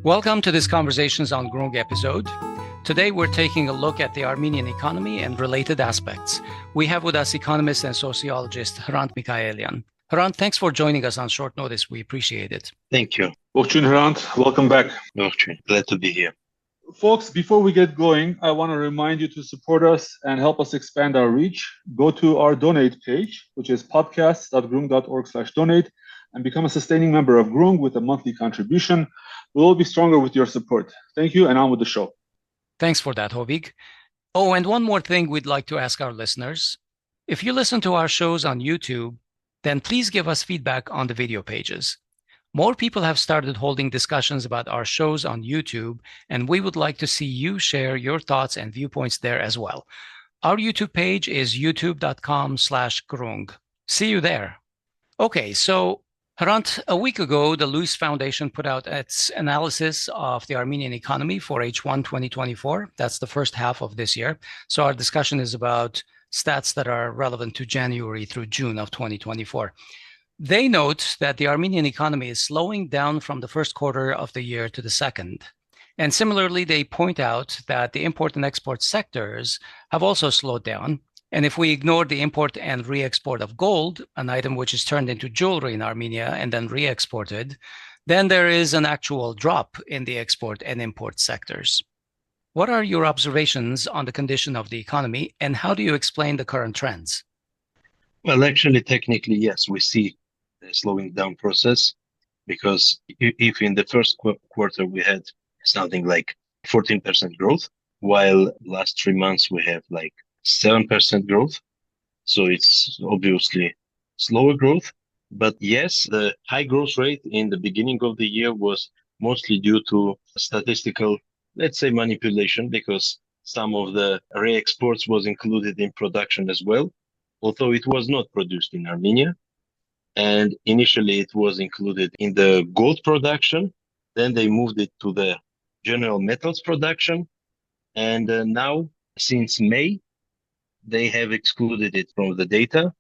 Welcome to this Conversations on Groong episode. Today we're taking a look at the Armenian economy and related aspects. We have with us economist and sociologist Hrant Mikaelian. Hrant, thanks for joining us on short notice. We appreciate it. Thank you. Ողջույն Hrant, welcome back. Ողջույն. Glad to be here. Folks, before we get going, I want to remind you to support us and help us expand our reach. Go to our donate page, which is podcasts.groong.org/donate, and become a sustaining member of Groong with a monthly contribution. We'll all be stronger with your support. Thank you, and on with the show. Thanks for that, Hovik. Oh, and one more thing we'd like to ask our listeners. If you listen to our shows on YouTube, then please give us feedback on the video pages. More people have started holding discussions about our shows on YouTube, and we would like to see you share your thoughts and viewpoints there as well. Our YouTube page is youtube.com/Groong. See you there. Okay, so Hrant, a week ago, the Luce Foundation put out its analysis of the Armenian economy for H1 2024. That's the first half of this year. So our discussion is about stats that are relevant to January through June of 2024. They note that the Armenian economy is slowing down from the first quarter of the year to the second. And similarly, they point out that the import and export sectors have also slowed down. And if we ignore the import and re-export of gold, an item which is turned into jewelry in Armenia and then re-exported, then there is an actual drop in the export and import sectors. What are your observations on the condition of the economy, and how do you explain the current trends? Well, actually, technically, yes, we see the slowing down process, because if in the first quarter we had something like 14% growth, while last 3 months we have like 7% growth. So it's obviously slower growth. But yes, the high growth rate in the beginning of the year was mostly due to statistical, let's say, manipulation, because some of the re-exports was included in production as well, although it was not produced in Armenia. And initially it was included in the gold production. Then they moved it to the general metals production. And now, since May, they have excluded it from the data,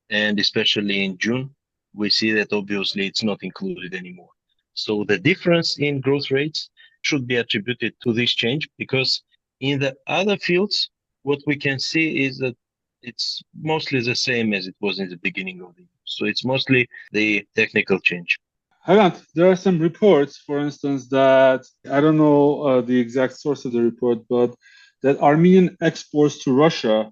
and especially in June, we see that obviously it's not included anymore. So the difference in growth rates should be attributed to this change, because in the other fields, what we can see is that it's mostly the same as it was in the beginning of the year. So it's mostly the technical change. Hrant, there are some reports, for instance, that I don't know the exact source of the report, but that Armenian exports to Russia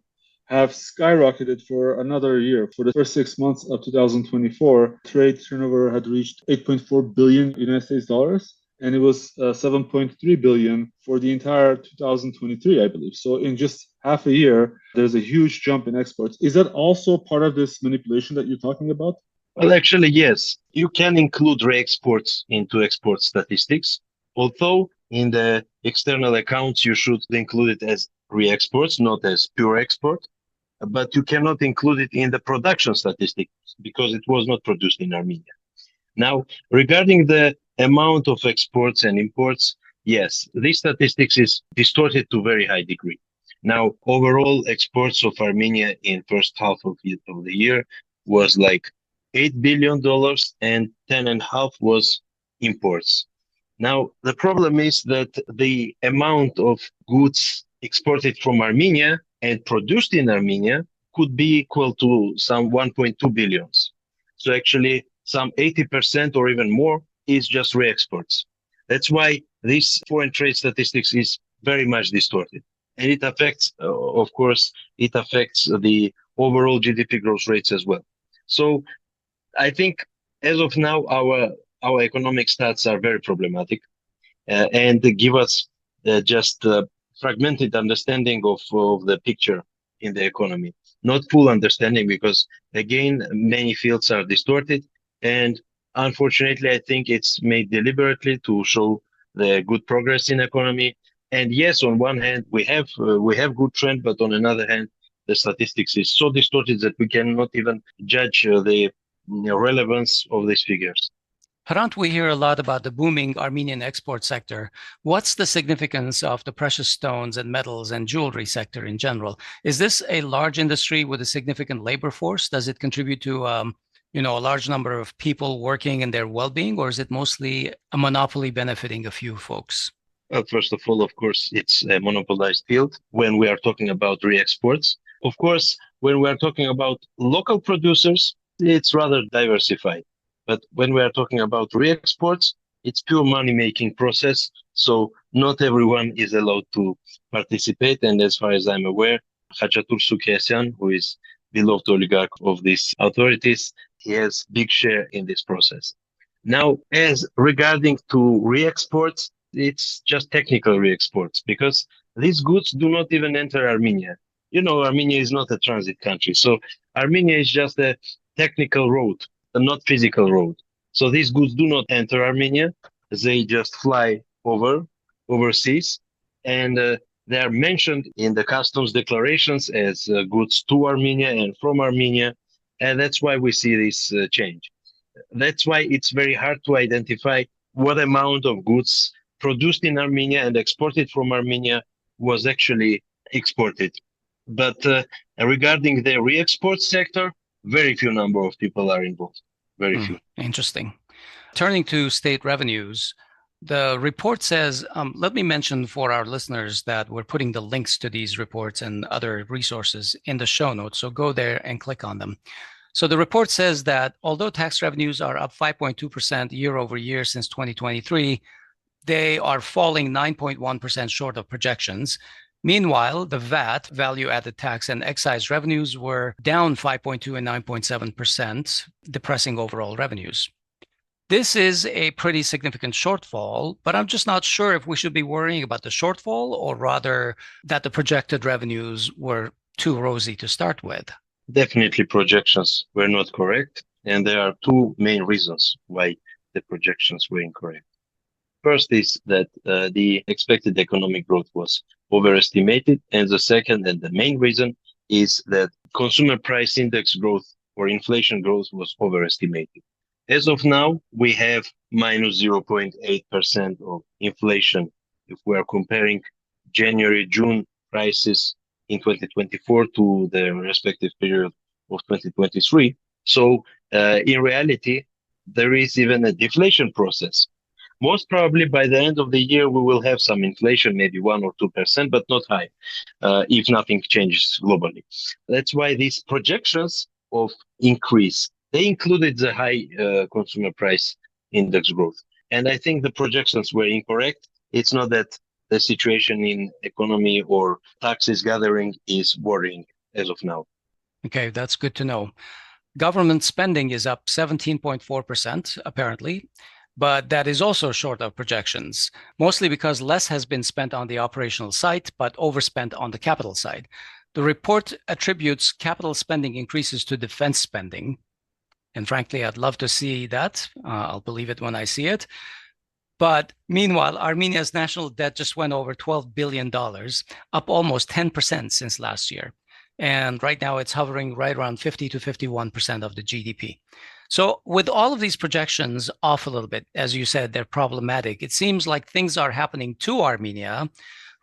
have skyrocketed for another year. For the first 6 months of 2024, trade turnover had reached 8.4 billion United States dollars, and it was 7.3 billion for the entire 2023, I believe. So in just half a year, there's a huge jump in exports. Is that also part of this manipulation that you're talking about? Well, actually, yes. You can include re-exports into export statistics, although in the external accounts, you should include it as re-exports, not as pure export. But you cannot include it in the production statistics because it was not produced in Armenia. Now, regarding the amount of exports and imports, yes, this statistics is distorted to a very high degree. Now, overall exports of Armenia in first half of the year was like $8 billion, and 10.5 was imports. Now, the problem is that the amount of goods exported from Armenia and produced in Armenia could be equal to some 1.2 billion. So actually, some 80% or even more is just re-exports. That's why this foreign trade statistics is very much distorted. And it affects, of course, it affects the overall GDP growth rates as well. So I think as of now, our economic stats are very problematic and give us just fragmented understanding of the picture in the economy. Not full understanding, because again, many fields are distorted, and unfortunately, I think it's made deliberately to show the good progress in economy. And yes, on one hand, we have good trend, but on another hand, the statistics is so distorted that we cannot even judge the relevance of these figures. Hrant, we hear a lot about the booming Armenian export sector. What's the significance of the precious stones and metals and jewelry sector in general? Is this a large industry with a significant labor force? Does it contribute to a large number of people working in their well-being, or is it mostly a monopoly benefiting a few folks? First of all, of course, it's a monopolized field when we are talking about re-exports. Of course, when we are talking about local producers, it's rather diversified. But when we are talking about re-exports, it's pure money-making process. So not everyone is allowed to participate. And as far as I'm aware, Khachatur Sukhesian, who is beloved oligarch of these authorities, he has big share in this process. Now, as regarding to re-exports, it's just technical re-exports because these goods do not even enter Armenia. Armenia is not a transit country. So Armenia is just a technical road, a not physical road. So these goods do not enter Armenia. They just fly overseas, and they are mentioned in the customs declarations as goods to Armenia and from Armenia. And that's why we see this change. That's why it's very hard to identify what amount of goods produced in Armenia and exported from Armenia was actually exported. But regarding the re-export sector, very few number of people are involved. Very few. Interesting. Turning to state revenues, the report says, let me mention for our listeners that we're putting the links to these reports and other resources in the show notes. So go there and click on them. So the report says that although tax revenues are up 5.2% year over year since 2023, they are falling 9.1% short of projections. Meanwhile, the VAT, value-added tax, and excise revenues were down 5.2 and 9.7%, depressing overall revenues. This is a pretty significant shortfall, but I'm just not sure if we should be worrying about the shortfall or rather that the projected revenues were too rosy to start with. Definitely projections were not correct, and there are two main reasons why the projections were incorrect. First is that the expected economic growth was overestimated, and the second and the main reason is that consumer price index growth or inflation growth was overestimated. As of now, we have minus 0.8% of inflation if we are comparing January-June prices in 2024 to the respective period of 2023. So in reality, there is even a deflation process. Most probably by the end of the year, we will have some inflation, maybe 1 or 2%, but not high, if nothing changes globally. That's why these projections of increase, they included the high consumer price index growth. And I think the projections were incorrect. It's not that the situation in economy or taxes gathering is worrying as of now. Okay, that's good to know. Government spending is up 17.4%, apparently, but that is also short of projections, mostly because less has been spent on the operational side, but overspent on the capital side. The report attributes capital spending increases to defense spending. And frankly, I'd love to see that. I'll believe it when I see it. But meanwhile, Armenia's national debt just went over $12 billion, up almost 10% since last year. And right now it's hovering right around 50 to 51% of the GDP. So with all of these projections off a little bit, as you said, they're problematic. It seems like things are happening to Armenia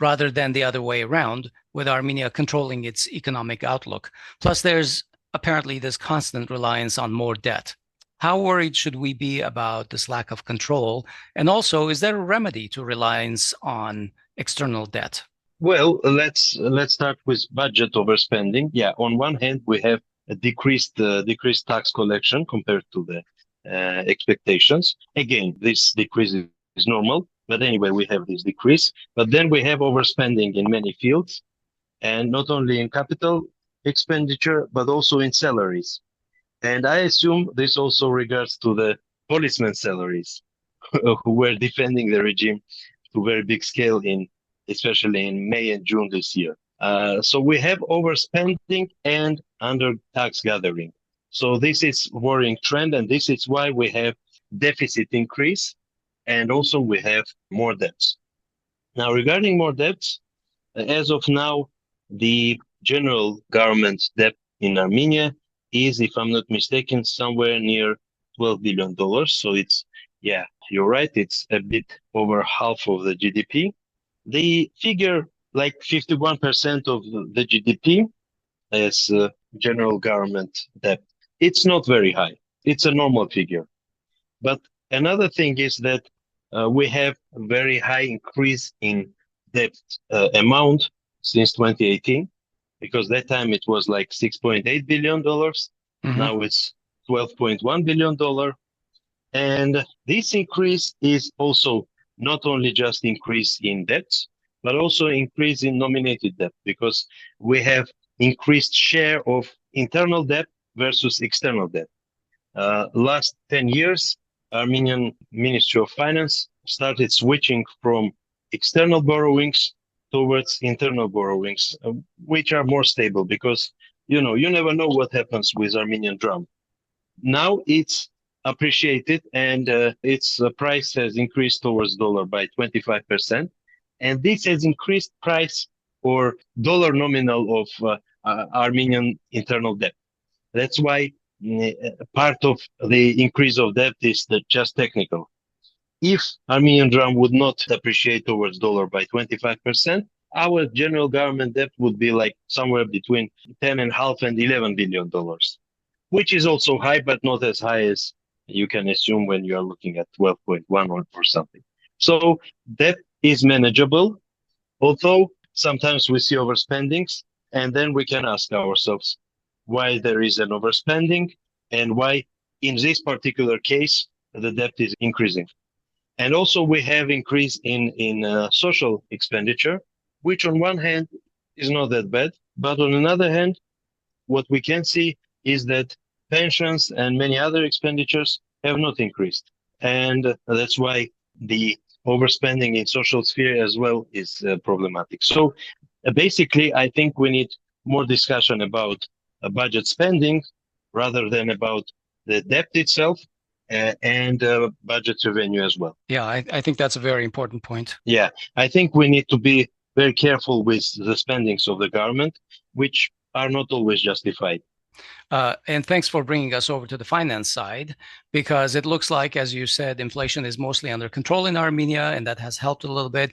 rather than the other way around, with Armenia controlling its economic outlook. Plus, there's apparently this constant reliance on more debt. How worried should we be about this lack of control? And also, is there a remedy to reliance on external debt? Well, let's start with budget overspending. Yeah, on one hand, we have a decreased tax collection compared to the expectations. Again, this decrease is normal, but anyway, we have this decrease. But then we have overspending in many fields, and not only in capital expenditure, but also in salaries. And I assume this also regards to the policemen's salaries who were defending the regime to very big scale especially in May and June this year. So we have overspending and under tax gathering. So this is worrying trend, and this is why we have deficit increase, and also we have more debts. Now, regarding more debts, as of now, the general government debt in Armenia is, if I'm not mistaken, somewhere near $12 billion. So it's, yeah, you're right, it's a bit over half of the GDP. The figure, like 51% of the GDP as general government debt, it's not very high. it's a normal figure. But another thing is that we have a very high increase in debt amount since 2018, because that time it was like $6.8 billion. Now it's $12.1 billion. And this increase is also not only just increase in debt, but also increase in nominated debt, because we have increased share of internal debt versus external debt. Last 10 years, Armenian Ministry of Finance started switching from external borrowings towards internal borrowings, which are more stable, because you never know what happens with Armenian dram. Now it's appreciated, and its price has increased towards dollar by 25%, and this has increased price or dollar nominal of Armenian internal debt. That's why part of the increase of debt is just technical. If Armenian dram would not appreciate towards dollar by 25%, our general government debt would be like somewhere between 10.5 and $11 billion, which is also high, but not as high as you can assume when you are looking at 12.1 or something. So debt is manageable, although sometimes we see overspendings, and then we can ask ourselves why there is an overspending and why in this particular case the debt is increasing. And also we have increase in social expenditure, which on one hand is not that bad, but on another hand, what we can see is that pensions and many other expenditures have not increased. And that's why the overspending in social sphere as well is problematic. So basically, I think we need more discussion about budget spending rather than about the debt itself and budget revenue as well. Yeah, I think that's a very important point. Yeah, I think we need to be very careful with the spendings of the government, which are not always justified. And thanks for bringing us over to the finance side, because it looks like, as you said, inflation is mostly under control in Armenia, and that has helped a little bit,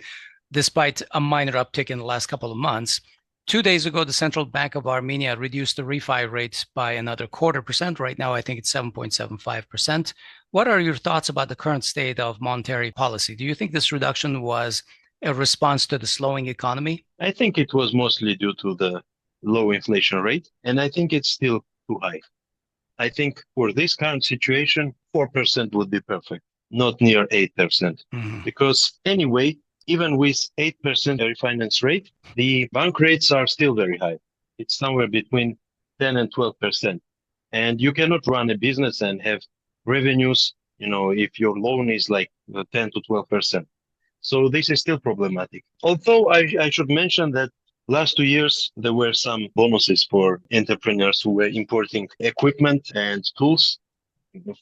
despite a minor uptick in the last couple of months. 2 days ago, the Central Bank of Armenia reduced the refi rate by another 0.25%. Right now, I think it's 7.75%. What are your thoughts about the current state of monetary policy? Do you think this reduction was a response to the slowing economy? I think it was mostly due to the low inflation rate, and I think it's still too high. I think for this current situation, 4% would be perfect, not near 8%. Because anyway, even with 8% refinance rate, the bank rates are still very high. It's somewhere between 10 and 12%. And you cannot run a business and have revenues, if your loan is like 10 to 12%. So this is still problematic. Although I should mention that last 2 years, there were some bonuses for entrepreneurs who were importing equipment and tools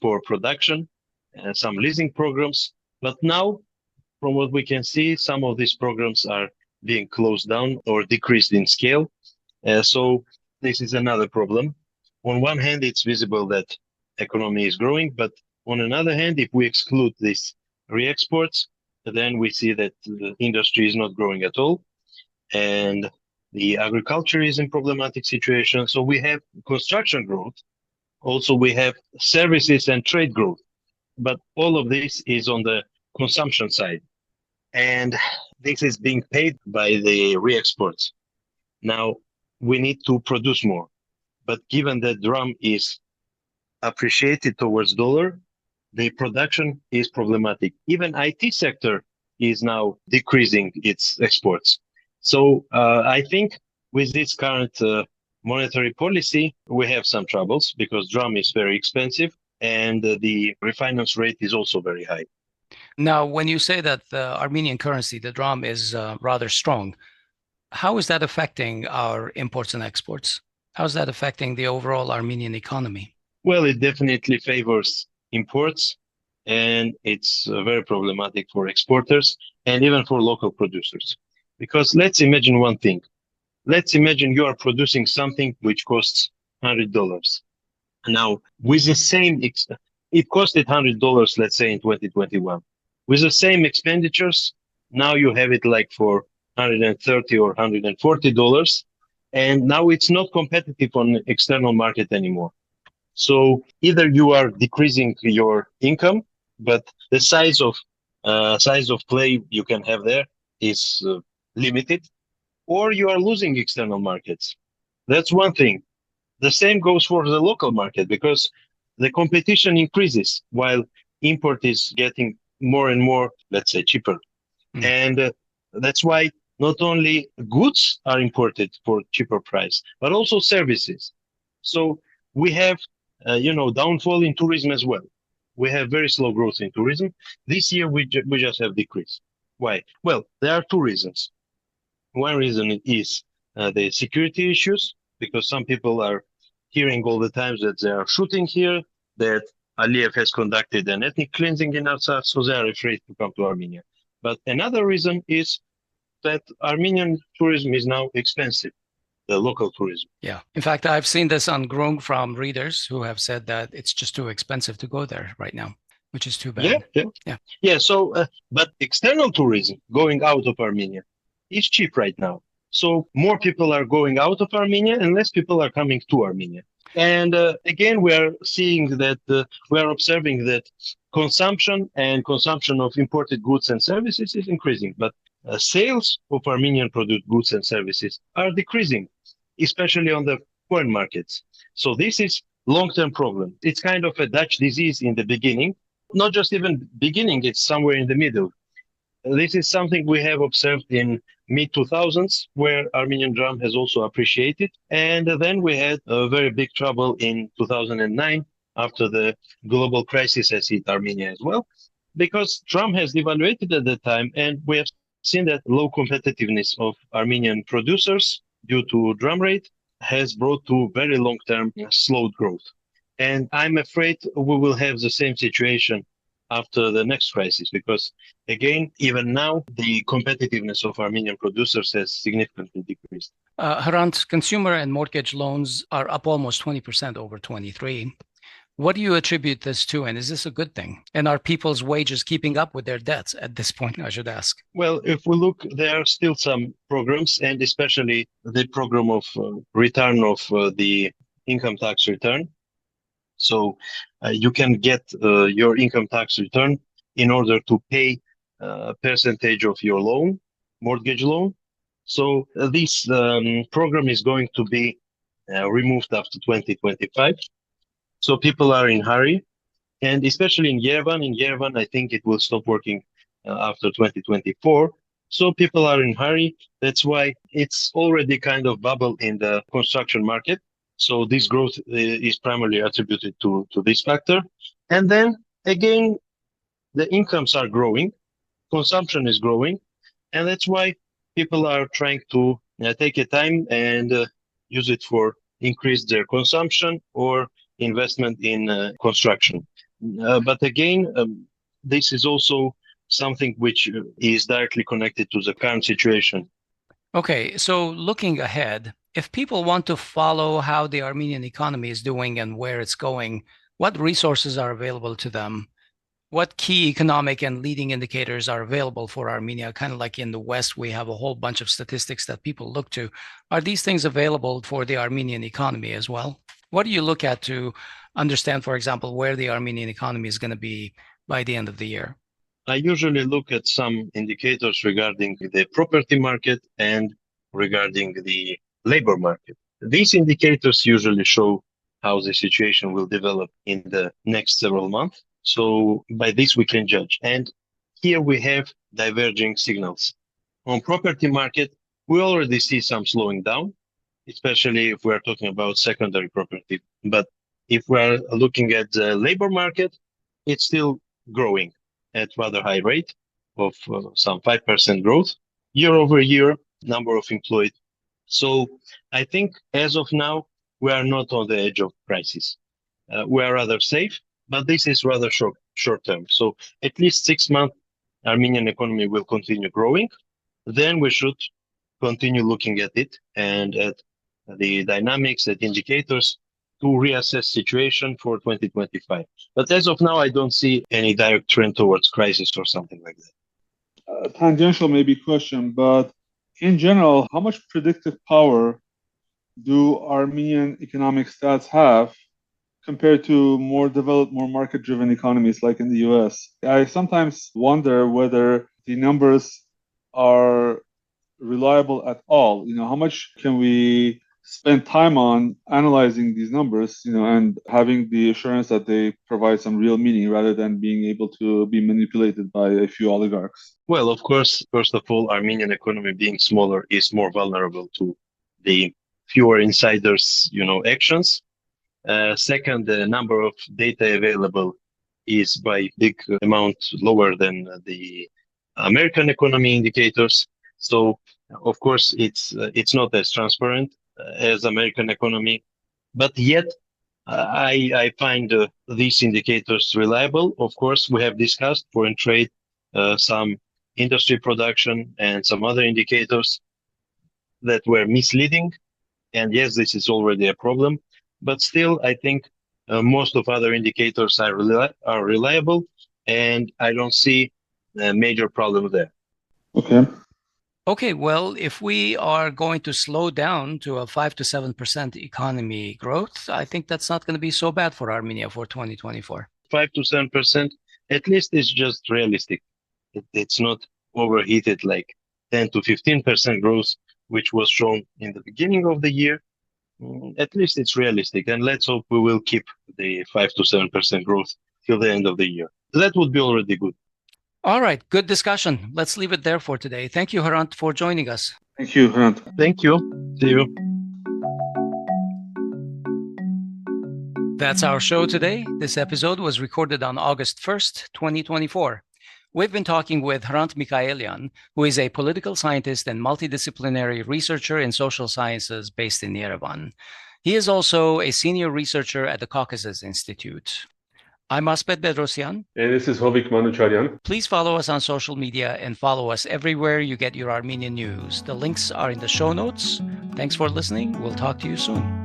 for production, and some leasing programs. But now, from what we can see, some of these programs are being closed down or decreased in scale. So this is another problem. On one hand, it's visible that economy is growing, but on another hand, if we exclude these re-exports, then we see that the industry is not growing at all. And the agriculture is in problematic situation. So we have construction growth. Also, we have services and trade growth. But all of this is on the consumption side. And this is being paid by the re-exports. Now, we need to produce more. But given that dram is appreciated towards dollar, the production is problematic. Even IT sector is now decreasing its exports. So I think with this current monetary policy, we have some troubles because dram is very expensive and the refinance rate is also very high. Now, when you say that the Armenian currency, the dram, is rather strong, how is that affecting our imports and exports? How is that affecting the overall Armenian economy? Well, it definitely favors imports, and it's very problematic for exporters and even for local producers. Because let's imagine one thing. Let's imagine you are producing something which costs $100. Now, with the same, it costed $100, let's say in 2021. With the same expenditures, now you have it like for $130 or $140, and now it's not competitive on the external market anymore. So either you are decreasing your income, but the size of play you can have there is limited, or you are losing external markets. That's one thing. The same goes for the local market because the competition increases while import is getting more and more, let's say, cheaper. And that's why not only goods are imported for cheaper price, but also services. So we have, downfall in tourism as well. We have very slow growth in tourism. This year we just have decrease. Why? Well, there are two reasons. One reason is the security issues, because some people are hearing all the time that they are shooting here, that Aliyev has conducted an ethnic cleansing in Artsakh, so they are afraid to come to Armenia. But another reason is that Armenian tourism is now expensive, the local tourism. Yeah. In fact, I've seen this on Groong from readers who have said that it's just too expensive to go there right now, which is too bad. Yeah. So, but external tourism going out of Armenia is cheap right now. So more people are going out of Armenia and less people are coming to Armenia. And again, we are seeing that we are observing that consumption of imported goods and services is increasing, but sales of Armenian produced goods and services are decreasing, especially on the foreign markets. So this is long-term problem. It's kind of a Dutch disease in the beginning, not just even beginning, it's somewhere in the middle. This is something we have observed in mid-2000s, where Armenian dram has also appreciated. And then we had a very big trouble in 2009 after the global crisis has hit Armenia as well, because dram has devaluated at that time. And we have seen that low competitiveness of Armenian producers due to dram rate has brought to very long-term slowed growth. And I'm afraid we will have the same situation after the next crisis, because again, even now, the competitiveness of Armenian producers has significantly decreased. Hrant, consumer and mortgage loans are up almost 20% over 23. What do you attribute this to, and is this a good thing? And are people's wages keeping up with their debts at this point, I should ask? Well, if we look, there are still some programs, and especially the program of return of the income tax return. So you can get your income tax return in order to pay a percentage of your loan, mortgage loan. So this program is going to be removed after 2025. So people are in hurry, and especially in Yerevan, I think it will stop working after 2024. So people are in hurry. That's why it's already kind of bubble in the construction market. So this growth is primarily attributed to this factor. And then again, the incomes are growing, consumption is growing, and that's why people are trying to take a time and use it for increase their consumption or investment in construction. But again, this is also something which is directly connected to the current situation. Okay, so looking ahead, if people want to follow how the Armenian economy is doing and where it's going, what resources are available to them? What key economic and leading indicators are available for Armenia? Kind of like in the West, we have a whole bunch of statistics that people look to. Are these things available for the Armenian economy as well? What do you look at to understand, for example, where the Armenian economy is going to be by the end of the year? I usually look at some indicators regarding the property market and regarding the labor market. These indicators usually show how the situation will develop in the next several months. So by this we can judge. And here we have diverging signals. On property market, we already see some slowing down, especially if we're talking about secondary property. But if we're looking at the labor market, it's still growing at rather high rate of some 5% growth year over year, number of employed. So I think as of now, we are not on the edge of crisis. We are rather safe, but this is rather short term. So at least 6 months, Armenian economy will continue growing. Then we should continue looking at it and at the dynamics, at indicators to reassess situation for 2025. But as of now, I don't see any direct trend towards crisis or something like that. Tangential maybe question, but in general, how much predictive power do Armenian economic stats have compared to more developed, more market-driven economies like in the US. I sometimes wonder whether the numbers are reliable at all. How much can we spend time on analyzing these numbers, and having the assurance that they provide some real meaning rather than being able to be manipulated by a few oligarchs? Well, of course, first of all, Armenian economy being smaller is more vulnerable to the fewer insiders, actions. Second, the number of data available is by big amount lower than the American economy indicators. So, of course, it's not as transparent as American economy, but yet I find these indicators reliable. Of course, we have discussed foreign trade, some industry production, and some other indicators that were misleading. And yes, this is already a problem, but still, I think most of other indicators are reliable, and I don't see a major problem there. Okay. Okay, well, if we are going to slow down to a 5 to 7% economy growth, I think that's not going to be so bad for Armenia for 2024. 5 to 7%, at least it's just realistic. It's not overheated like 10 to 15% growth, which was shown in the beginning of the year. At least it's realistic, and let's hope we will keep the 5 to 7% growth till the end of the year. That would be already good. All right, good discussion. Let's leave it there for today. Thank you, Hrant, for joining us. Thank you, Hrant. Thank you. See you. That's our show today. This episode was recorded on August 1st, 2024. We've been talking with Hrant Mikaelian, who is a political scientist and multidisciplinary researcher in social sciences based in Yerevan. He is also a senior researcher at the Caucasus Institute. I'm Asbed Bedrossian. And this is Hovik Manucharyan. Please follow us on social media and follow us everywhere you get your Armenian news. The links are in the show notes. Thanks for listening. We'll talk to you soon.